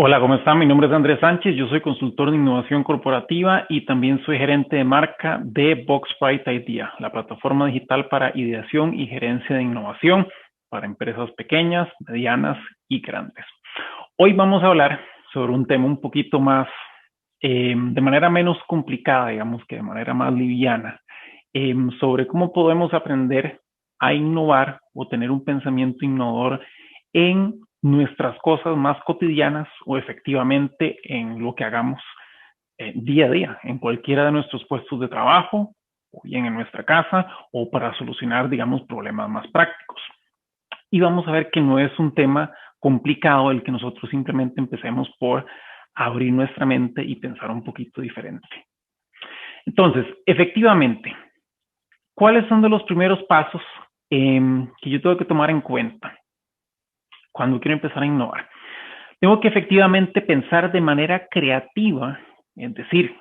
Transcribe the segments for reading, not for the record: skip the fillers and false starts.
Hola, ¿cómo están? Mi nombre es Andrés Sánchez, yo soy consultor de innovación corporativa y también soy gerente de marca de Boxbright Idea, la plataforma digital para ideación y gerencia de innovación para empresas pequeñas, medianas y grandes. Hoy vamos a hablar sobre un tema un poquito más, de manera menos complicada, digamos que de manera más liviana, sobre cómo podemos aprender a innovar o tener un pensamiento innovador en nuestras cosas más cotidianas o efectivamente en lo que hagamos día a día, en cualquiera de nuestros puestos de trabajo, o bien en nuestra casa, o para solucionar, digamos, problemas más prácticos. Y vamos a ver que no es un tema complicado el que nosotros simplemente empecemos por abrir nuestra mente y pensar un poquito diferente. Entonces, efectivamente, ¿cuáles son de los primeros pasos que yo tengo que tomar en cuenta cuando quiero empezar a innovar? Tengo que efectivamente pensar de manera creativa, es decir,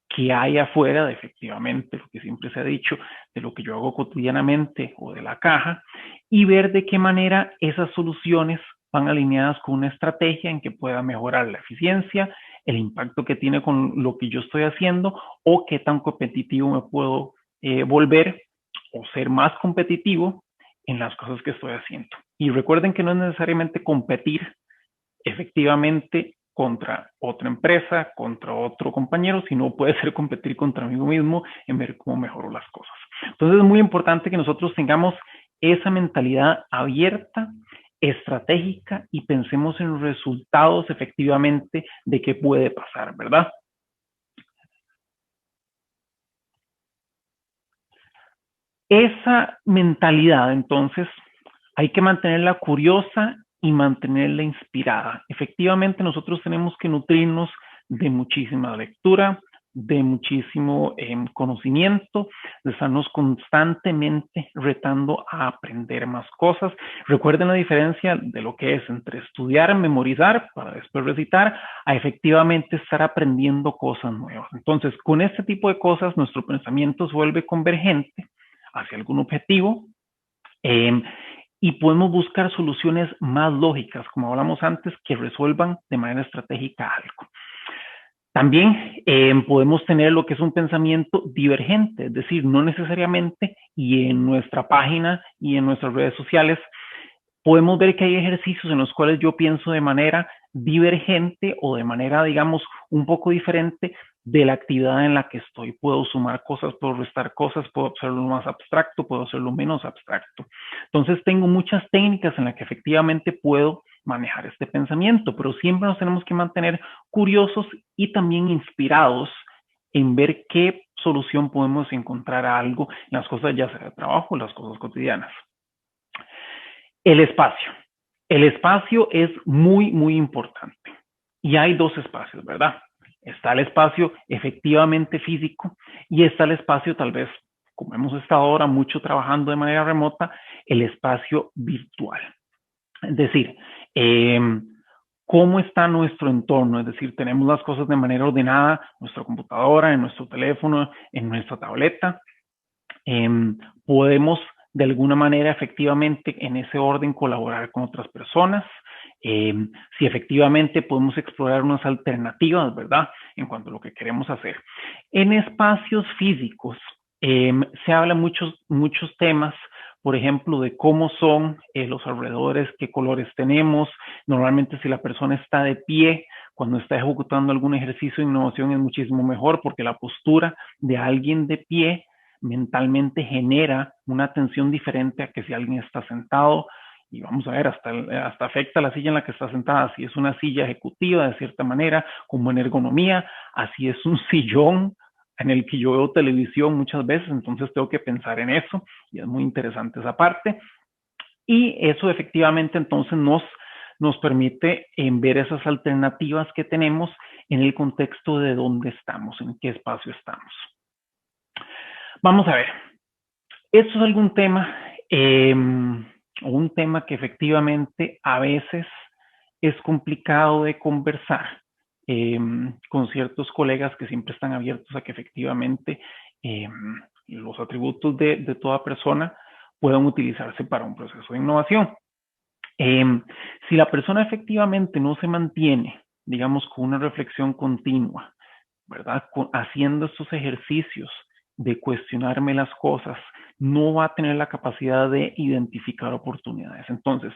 qué hay afuera de efectivamente lo que siempre se ha dicho, de lo que yo hago cotidianamente o de la caja, y ver de qué manera esas soluciones van alineadas con una estrategia en que pueda mejorar la eficiencia, el impacto que tiene con lo que yo estoy haciendo o qué tan competitivo me puedo volver o ser más competitivo en las cosas que estoy haciendo. Y recuerden que no es necesariamente competir efectivamente contra otra empresa, contra otro compañero, sino puede ser competir contra mí mismo en ver cómo mejoro las cosas. Entonces es muy importante que nosotros tengamos esa mentalidad abierta, estratégica y pensemos en los resultados efectivamente de qué puede pasar, ¿verdad? Esa mentalidad, entonces, hay que mantenerla curiosa y mantenerla inspirada. Efectivamente, nosotros tenemos que nutrirnos de muchísima lectura, de muchísimo conocimiento, de estarnos constantemente retando a aprender más cosas. Recuerden la diferencia de lo que es entre estudiar, memorizar, para después recitar, a efectivamente estar aprendiendo cosas nuevas. Entonces, con este tipo de cosas, nuestro pensamiento se vuelve convergente hacia algún objetivo eh, y podemos buscar soluciones más lógicas, como hablamos antes, que resuelvan de manera estratégica algo. También podemos tener lo que es un pensamiento divergente, es decir, no necesariamente, y en nuestra página y en nuestras redes sociales podemos ver que hay ejercicios en los cuales yo pienso de manera divergente o de manera, digamos, un poco diferente de la actividad en la que estoy. Puedo sumar cosas, puedo restar cosas, puedo hacerlo más abstracto, puedo hacerlo menos abstracto. Entonces tengo muchas técnicas en las que efectivamente puedo manejar este pensamiento, pero siempre nos tenemos que mantener curiosos y también inspirados en ver qué solución podemos encontrar a algo en las cosas ya sea de trabajo o las cosas cotidianas. El espacio. El espacio es muy, muy importante. Y hay dos espacios, ¿verdad? Está el espacio efectivamente físico y está el espacio tal vez, como hemos estado ahora mucho trabajando de manera remota, el espacio virtual. Es decir, eh, cómo está nuestro entorno, es decir, tenemos las cosas de manera ordenada, nuestra computadora, en nuestro teléfono, en nuestra tableta, eh, podemos de alguna manera efectivamente en ese orden colaborar con otras personas, eh, si efectivamente podemos explorar unas alternativas, ¿verdad? En cuanto a lo que queremos hacer. En espacios físicos se habla muchos temas, por ejemplo, de cómo son los alrededores, qué colores tenemos. Normalmente si la persona está de pie, cuando está ejecutando algún ejercicio de innovación es muchísimo mejor porque la postura de alguien de pie mentalmente genera una atención diferente a que si alguien está sentado y vamos a ver, hasta afecta la silla en la que está sentada, si es una silla ejecutiva de cierta manera, como en ergonomía, así es un sillón en el que yo veo televisión muchas veces, entonces tengo que pensar en eso y es muy interesante esa parte y eso efectivamente entonces nos permite ver esas alternativas que tenemos en el contexto de dónde estamos, en qué espacio estamos. Vamos a ver, esto es algún tema, o un tema que efectivamente a veces es complicado de conversar con ciertos colegas que siempre están abiertos a que efectivamente eh, los atributos de toda persona puedan utilizarse para un proceso de innovación. Si la persona efectivamente no se mantiene digamos, con una reflexión continua, ¿verdad? Haciendo estos ejercicios de cuestionarme las cosas, no va a tener la capacidad de identificar oportunidades. Entonces,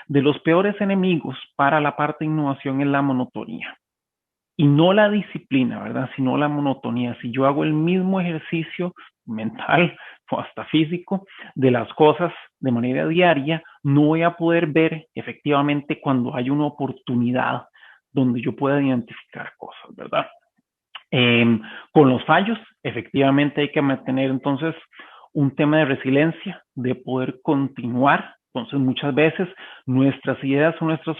de los peores enemigos para la parte de innovación es la monotonía. Y no la disciplina, ¿verdad? Sino la monotonía. Si yo hago el mismo ejercicio mental o hasta físico de las cosas de manera diaria, no voy a poder ver efectivamente cuando hay una oportunidad donde yo pueda identificar cosas, ¿verdad? Con los fallos, efectivamente hay que mantener entonces un tema de resiliencia, de poder continuar. Entonces muchas veces nuestras ideas o nuestras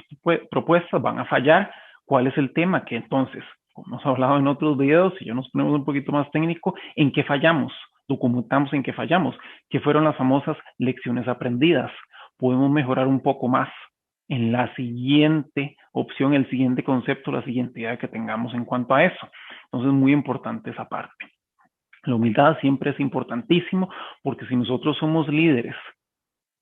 propuestas van a fallar. ¿Cuál es el tema? Que entonces, como hemos hablado en otros videos, si ya nos ponemos un poquito más técnico, ¿en qué fallamos? Documentamos en qué fallamos, que fueron las famosas lecciones aprendidas. Podemos mejorar un poco más en la siguiente opción, el siguiente concepto, la siguiente idea que tengamos en cuanto a eso. Entonces, muy importante esa parte. La humildad siempre es importantísimo porque si nosotros somos líderes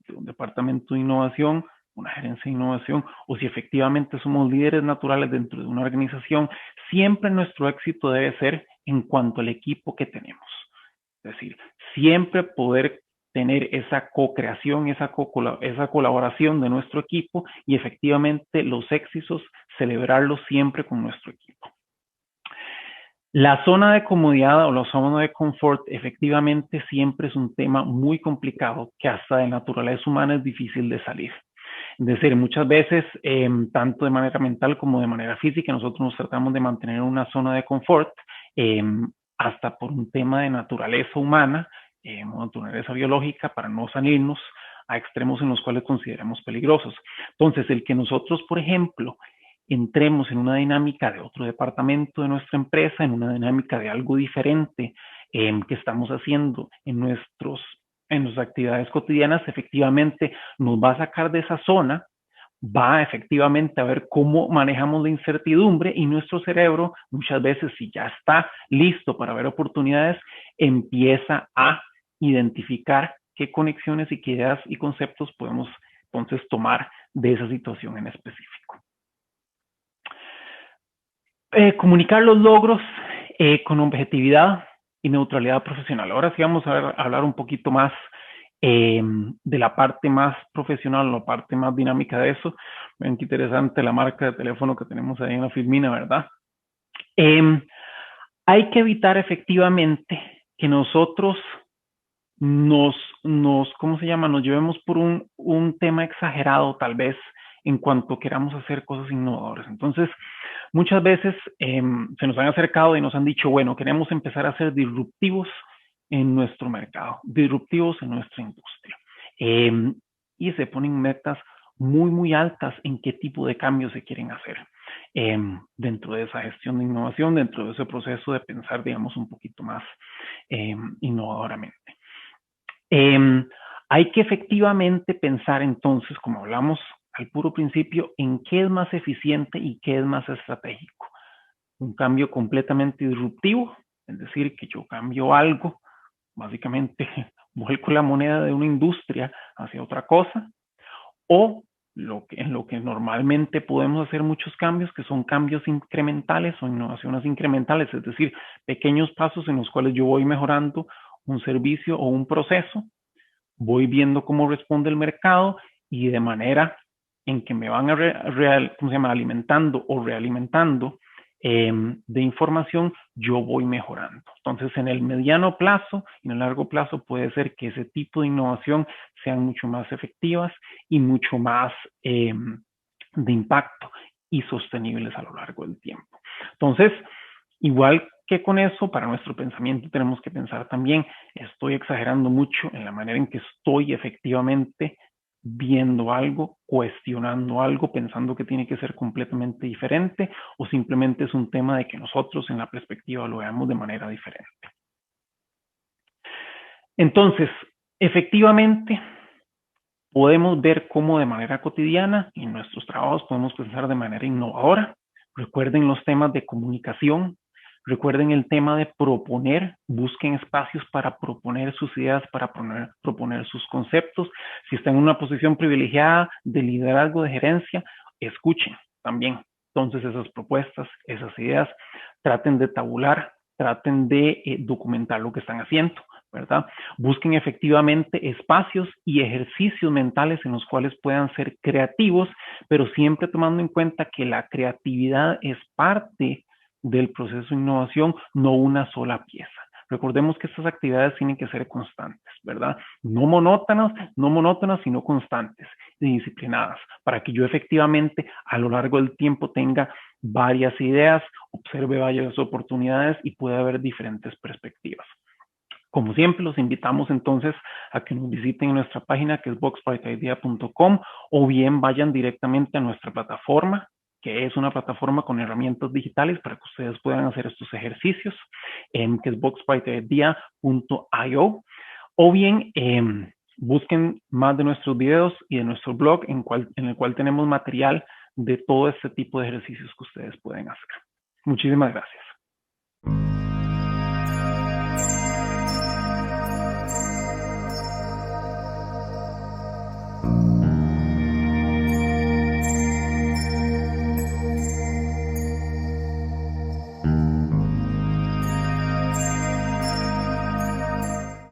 de un departamento de innovación, una gerencia de innovación, o si efectivamente somos líderes naturales dentro de una organización, siempre nuestro éxito debe ser en cuanto al equipo que tenemos. Es decir, siempre poder tener esa co-creación, esa colaboración de nuestro equipo y efectivamente los éxitos, celebrarlos siempre con nuestro equipo. La zona de comodidad o la zona de confort efectivamente siempre es un tema muy complicado que hasta de naturaleza humana es difícil de salir. Es decir, muchas veces, tanto de manera mental como de manera física, nosotros nos tratamos de mantener una zona de confort, hasta por un tema de naturaleza humana, naturaleza biológica, para no salirnos a extremos en los cuales consideramos peligrosos. Entonces, el que nosotros, por ejemplo, entremos en una dinámica de otro departamento de nuestra empresa, en una dinámica de algo diferente que estamos haciendo en nuestras actividades cotidianas, efectivamente nos va a sacar de esa zona, va efectivamente a ver cómo manejamos la incertidumbre y nuestro cerebro muchas veces, si ya está listo para ver oportunidades, empieza a identificar qué conexiones y qué ideas y conceptos podemos entonces tomar de esa situación en específico. Comunicar los logros con objetividad y neutralidad profesional. Ahora sí vamos a hablar un poquito más de la parte más profesional, la parte más dinámica de eso. Ven qué interesante la marca de teléfono que tenemos ahí en la Filmina, ¿verdad? Hay que evitar efectivamente que nosotros ¿cómo se llama? Nos llevemos por un tema exagerado tal vez en cuanto queramos hacer cosas innovadoras. Entonces, muchas veces se nos han acercado y nos han dicho, bueno, queremos empezar a ser disruptivos en nuestro mercado, disruptivos en nuestra industria. Y se ponen metas muy, muy altas en qué tipo de cambios se quieren hacer dentro de esa gestión de innovación, dentro de ese proceso de pensar, digamos, un poquito más innovadoramente. Hay que efectivamente pensar entonces, como hablamos al puro principio, en qué es más eficiente y qué es más estratégico. Un cambio completamente disruptivo, es decir, que yo cambio algo, básicamente vuelco la moneda de una industria hacia otra cosa, o en lo que normalmente podemos hacer muchos cambios, que son cambios incrementales o innovaciones incrementales, es decir, pequeños pasos en los cuales yo voy mejorando un servicio o un proceso, voy viendo cómo responde el mercado y de manera en que me van alimentando o realimentando de información, yo voy mejorando. Entonces, en el mediano plazo y en el largo plazo puede ser que ese tipo de innovación sean mucho más efectivas y mucho más de impacto y sostenibles a lo largo del tiempo. Entonces, igual que con eso, para nuestro pensamiento tenemos que pensar también, estoy exagerando mucho en la manera en que estoy efectivamente viendo algo, cuestionando algo, pensando que tiene que ser completamente diferente o simplemente es un tema de que nosotros en la perspectiva lo veamos de manera diferente. Entonces, efectivamente, podemos ver cómo de manera cotidiana en nuestros trabajos podemos pensar de manera innovadora. Recuerden los temas de comunicación, recuerden el tema de proponer, busquen espacios para proponer sus ideas, para proponer sus conceptos. Si están en una posición privilegiada de liderazgo, de gerencia, escuchen también, entonces esas propuestas, esas ideas, traten de tabular, traten de documentar lo que están haciendo, ¿verdad? Busquen efectivamente espacios y ejercicios mentales en los cuales puedan ser creativos, pero siempre tomando en cuenta que la creatividad es parte del proceso de innovación, no una sola pieza. Recordemos que estas actividades tienen que ser constantes, ¿verdad? No monótonas, sino constantes y disciplinadas, para que yo efectivamente a lo largo del tiempo tenga varias ideas, observe varias oportunidades y pueda ver diferentes perspectivas. Como siempre, los invitamos entonces a que nos visiten en nuestra página que es boxbrightidea.com o bien vayan directamente a nuestra plataforma, que es una plataforma con herramientas digitales para que ustedes puedan hacer estos ejercicios, que es boxbrightidea.io, o bien busquen más de nuestros videos y de nuestro blog en el cual tenemos material de todo este tipo de ejercicios que ustedes pueden hacer. Muchísimas gracias.